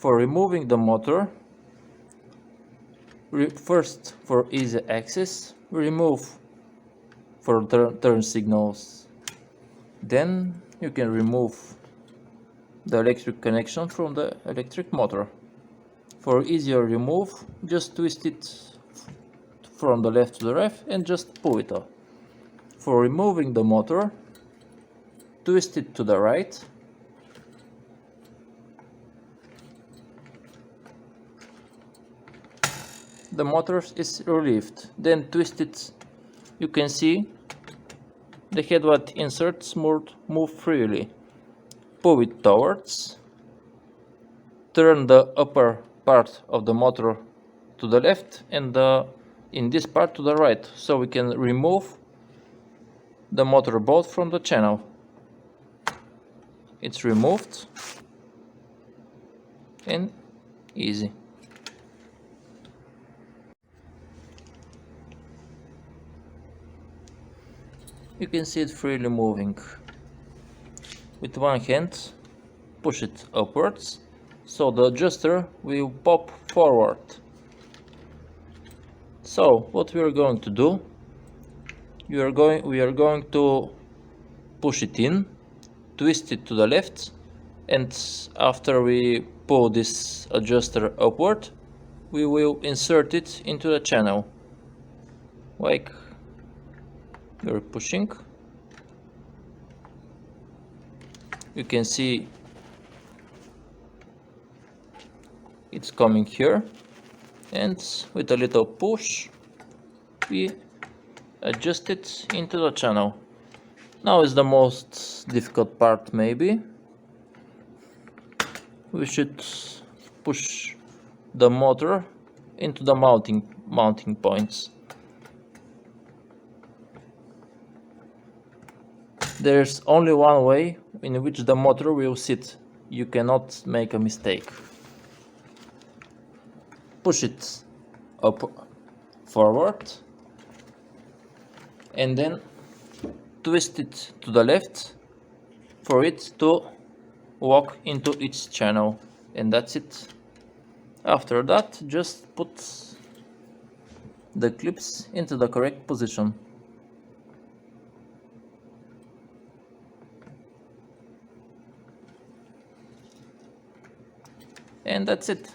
For removing the motor, first for easy access, remove for turn signals. Then you can remove the electric connection from the electric motor. For easier remove, just twist it from the left to the right and just pull it off. For removing the motor, twist it to the right. The motor is relieved. Then twist it. You can see the headlight inserts move freely. Pull it towards. Turn the upper part of the motor to the left and in this part to the right, so we can remove the motor bolt from the channel. It's removed and easy. You can see it freely moving. With one hand, push it upwards, so the adjuster will pop forward. So what we are going to do, we are going to push it in, twist it to the left, and after we pull this adjuster upward, we will insert it into the channel, like you're pushing. You can see it's coming here, and with a little push we adjust it into the channel. Now is the most difficult part. Maybe we should push the motor into the mounting points. There's only one way in which the motor will sit. You cannot make a mistake. Push it up forward and then twist it to the left for it to walk into its channel, and that's it. After that, just put the clips into the correct position. And that's it.